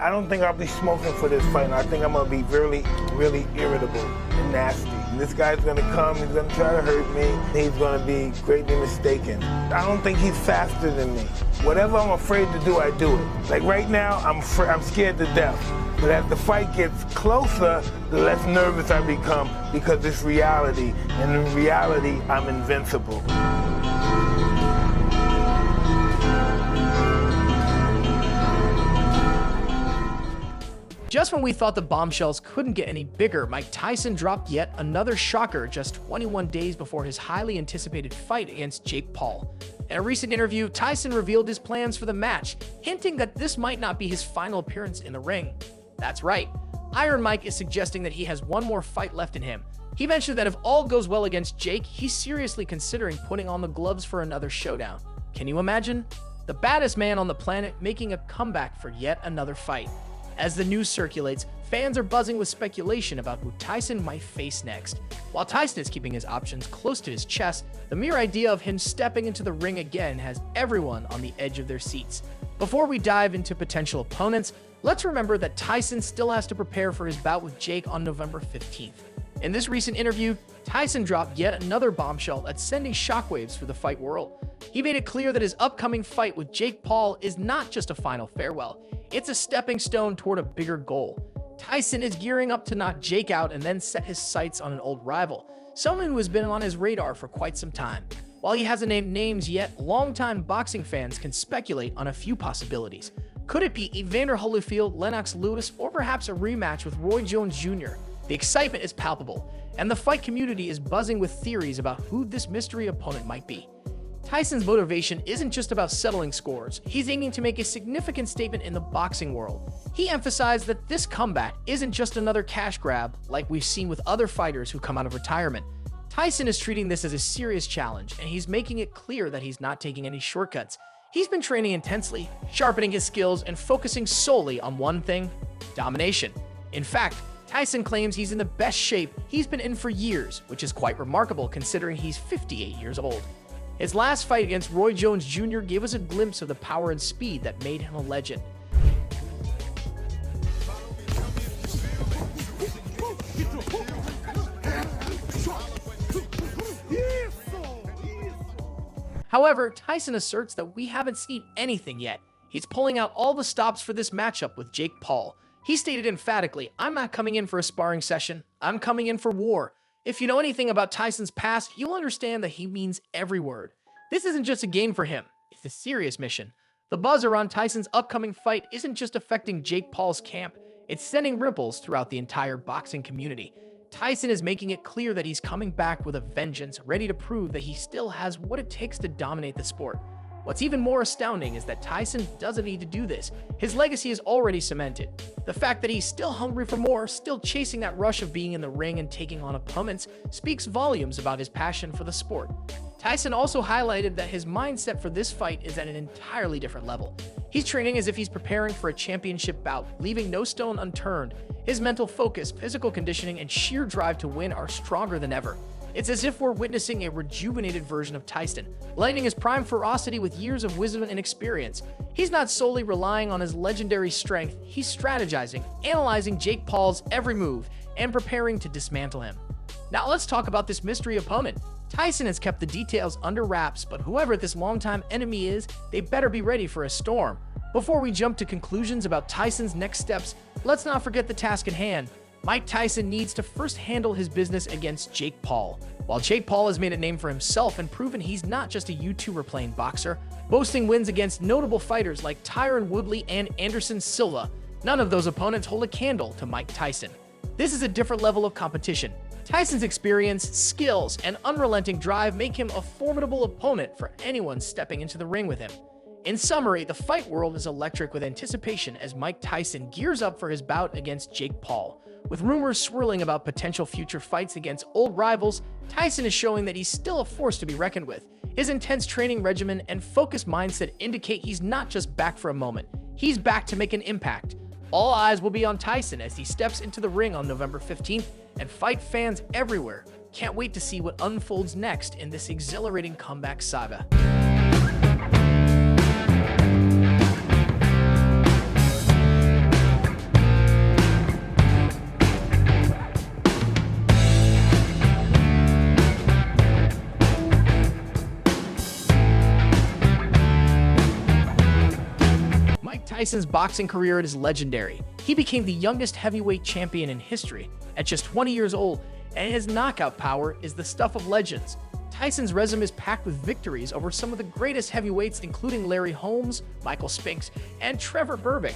I don't think I'll be smoking for this fight, and I think I'm going to be really, really irritable and nasty. And this guy's going to come, he's going to try to hurt me, he's going to be greatly mistaken. I don't think he's faster than me. Whatever I'm afraid to do, I do it. Like right now, I'm scared to death. But as the fight gets closer, the less nervous I become because it's reality. And in reality, I'm invincible. Just when we thought the bombshells couldn't get any bigger, Mike Tyson dropped yet another shocker just 21 days before his highly anticipated fight against Jake Paul. In a recent interview, Tyson revealed his plans for the match, hinting that this might not be his final appearance in the ring. That's right, Iron Mike is suggesting that he has one more fight left in him. He mentioned that if all goes well against Jake, he's seriously considering putting on the gloves for another showdown. Can you imagine? The baddest man on the planet making a comeback for yet another fight. As the news circulates, fans are buzzing with speculation about who Tyson might face next. While Tyson is keeping his options close to his chest, the mere idea of him stepping into the ring again has everyone on the edge of their seats. Before we dive into potential opponents, let's remember that Tyson still has to prepare for his bout with Jake on November 15th. In this recent interview, Tyson dropped yet another bombshell that's sending shockwaves through the fight world. He made it clear that his upcoming fight with Jake Paul is not just a final farewell, it's a stepping stone toward a bigger goal. Tyson is gearing up to knock Jake out and then set his sights on an old rival, someone who has been on his radar for quite some time. While he hasn't named names yet, longtime boxing fans can speculate on a few possibilities. Could it be Evander Holyfield, Lennox Lewis, or perhaps a rematch with Roy Jones Jr.? The excitement is palpable, and the fight community is buzzing with theories about who this mystery opponent might be. Tyson's motivation isn't just about settling scores, he's aiming to make a significant statement in the boxing world. He emphasized that this comeback isn't just another cash grab like we've seen with other fighters who come out of retirement. Tyson is treating this as a serious challenge, and he's making it clear that he's not taking any shortcuts. He's been training intensely, sharpening his skills, and focusing solely on one thing: domination. In fact, Tyson claims he's in the best shape he's been in for years, which is quite remarkable considering he's 58 years old. His last fight against Roy Jones Jr. gave us a glimpse of the power and speed that made him a legend. However, Tyson asserts that we haven't seen anything yet. He's pulling out all the stops for this matchup with Jake Paul. He stated emphatically, "I'm not coming in for a sparring session, I'm coming in for war." If you know anything about Tyson's past, you'll understand that he means every word. This isn't just a game for him, it's a serious mission. The buzz around Tyson's upcoming fight isn't just affecting Jake Paul's camp, it's sending ripples throughout the entire boxing community. Tyson is making it clear that he's coming back with a vengeance, ready to prove that he still has what it takes to dominate the sport. What's even more astounding is that Tyson doesn't need to do this. His legacy is already cemented. The fact that he's still hungry for more, still chasing that rush of being in the ring and taking on opponents, speaks volumes about his passion for the sport. Tyson also highlighted that his mindset for this fight is at an entirely different level. He's training as if he's preparing for a championship bout, leaving no stone unturned. His mental focus, physical conditioning, and sheer drive to win are stronger than ever. It's as if we're witnessing a rejuvenated version of Tyson, blending his prime ferocity with years of wisdom and experience. He's not solely relying on his legendary strength, he's strategizing, analyzing Jake Paul's every move, and preparing to dismantle him. Now let's talk about this mystery opponent. Tyson has kept the details under wraps, but whoever this longtime enemy is, they better be ready for a storm. Before we jump to conclusions about Tyson's next steps, let's not forget the task at hand. Mike Tyson needs to first handle his business against Jake Paul. While Jake Paul has made a name for himself and proven he's not just a YouTuber playing boxer, boasting wins against notable fighters like Tyron Woodley and Anderson Silva, none of those opponents hold a candle to Mike Tyson. This is a different level of competition. Tyson's experience, skills, and unrelenting drive make him a formidable opponent for anyone stepping into the ring with him. In summary, the fight world is electric with anticipation as Mike Tyson gears up for his bout against Jake Paul. With rumors swirling about potential future fights against old rivals, Tyson is showing that he's still a force to be reckoned with. His intense training regimen and focused mindset indicate he's not just back for a moment, he's back to make an impact. All eyes will be on Tyson as he steps into the ring on November 15th, and fight fans everywhere can't wait to see what unfolds next in this exhilarating comeback saga. Tyson's boxing career is legendary. He became the youngest heavyweight champion in history at just 20 years old, and his knockout power is the stuff of legends. Tyson's resume is packed with victories over some of the greatest heavyweights, including Larry Holmes, Michael Spinks, and Trevor Berbick.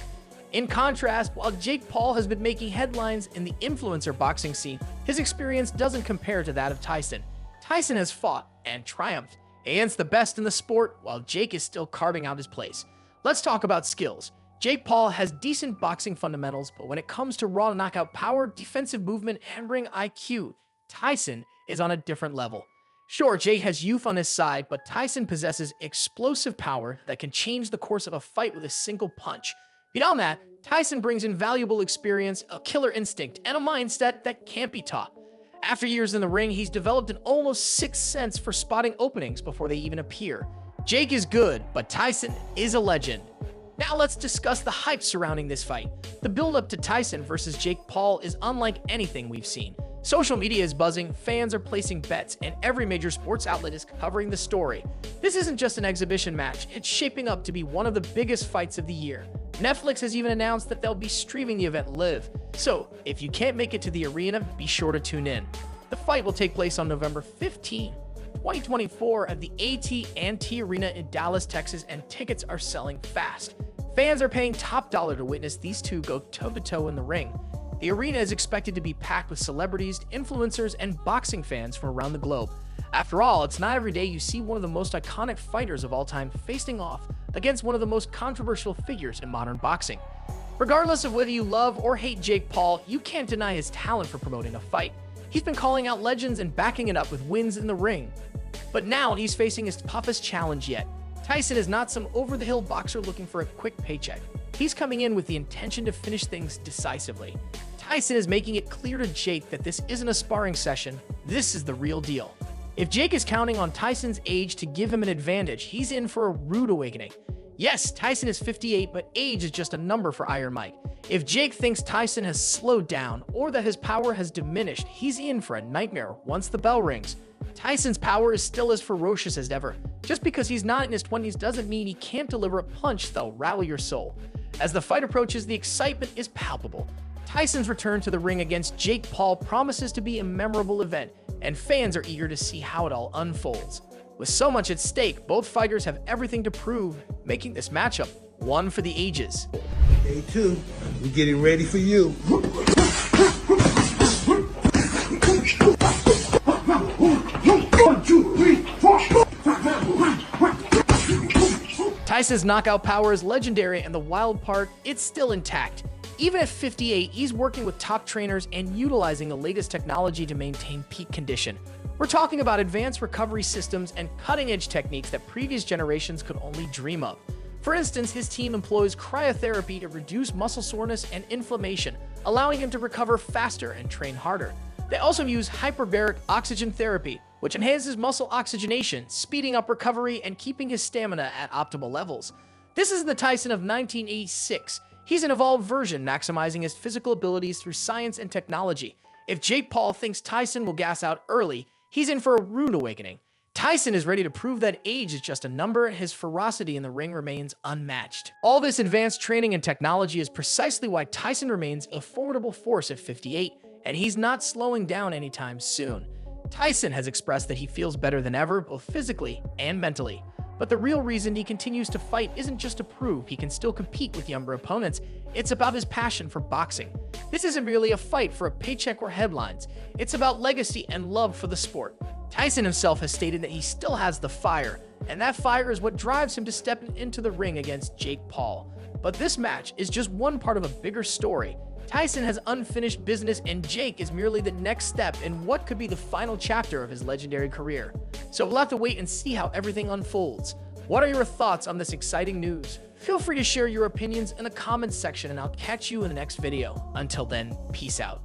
In contrast, while Jake Paul has been making headlines in the influencer boxing scene, his experience doesn't compare to that of Tyson. Tyson has fought and triumphed against the best in the sport, while Jake is still carving out his place. Let's talk about skills. Jake Paul has decent boxing fundamentals, but when it comes to raw knockout power, defensive movement, and ring IQ, Tyson is on a different level. Sure, Jake has youth on his side, but Tyson possesses explosive power that can change the course of a fight with a single punch. Beyond that, Tyson brings invaluable experience, a killer instinct, and a mindset that can't be taught. After years in the ring, he's developed an almost sixth sense for spotting openings before they even appear. Jake is good, but Tyson is a legend. Now let's discuss the hype surrounding this fight. The build-up to Tyson versus Jake Paul is unlike anything we've seen. Social media is buzzing, fans are placing bets, and every major sports outlet is covering the story. This isn't just an exhibition match, it's shaping up to be one of the biggest fights of the year. Netflix has even announced that they'll be streaming the event live, so if you can't make it to the arena, be sure to tune in. The fight will take place on November 15, 2024 at the AT&T Arena in Dallas, Texas, and tickets are selling fast. Fans are paying top dollar to witness these two go toe-to-toe in the ring. The arena is expected to be packed with celebrities, influencers, and boxing fans from around the globe. After all, it's not every day you see one of the most iconic fighters of all time facing off against one of the most controversial figures in modern boxing. Regardless of whether you love or hate Jake Paul, you can't deny his talent for promoting a fight. He's been calling out legends and backing it up with wins in the ring. But now he's facing his toughest challenge yet. Tyson is not some over-the-hill boxer looking for a quick paycheck. He's coming in with the intention to finish things decisively. Tyson is making it clear to Jake that this isn't a sparring session, this is the real deal. If Jake is counting on Tyson's age to give him an advantage, he's in for a rude awakening. Yes, Tyson is 58, but age is just a number for Iron Mike. If Jake thinks Tyson has slowed down or that his power has diminished, he's in for a nightmare once the bell rings. Tyson's power is still as ferocious as ever. Just because he's not in his 20s doesn't mean he can't deliver a punch that'll rattle your soul. As the fight approaches, the excitement is palpable. Tyson's return to the ring against Jake Paul promises to be a memorable event, and fans are eager to see how it all unfolds. With so much at stake, both fighters have everything to prove, making this matchup one for the ages. Day two, we're getting ready for you. 1, 2, 3, 4. Tyson's knockout power is legendary, and the wild part, it's still intact. Even at 58, he's working with top trainers and utilizing the latest technology to maintain peak condition. We're talking about advanced recovery systems and cutting-edge techniques that previous generations could only dream of. For instance, his team employs cryotherapy to reduce muscle soreness and inflammation, allowing him to recover faster and train harder. They also use hyperbaric oxygen therapy, which enhances muscle oxygenation, speeding up recovery and keeping his stamina at optimal levels. This is the Tyson of 1986. He's an evolved version, maximizing his physical abilities through science and technology. If Jake Paul thinks Tyson will gas out early, he's in for a rude awakening. Tyson is ready to prove that age is just a number, and his ferocity in the ring remains unmatched. All this advanced training and technology is precisely why Tyson remains a formidable force at 58, and he's not slowing down anytime soon. Tyson has expressed that he feels better than ever, both physically and mentally. But the real reason he continues to fight isn't just to prove he can still compete with younger opponents, it's about his passion for boxing. This isn't merely a fight for a paycheck or headlines, it's about legacy and love for the sport. Tyson himself has stated that he still has the fire, and that fire is what drives him to step into the ring against Jake Paul. But this match is just one part of a bigger story. Tyson has unfinished business, and Jake is merely the next step in what could be the final chapter of his legendary career. So we'll have to wait and see how everything unfolds. What are your thoughts on this exciting news? Feel free to share your opinions in the comments section, and I'll catch you in the next video. Until then, peace out.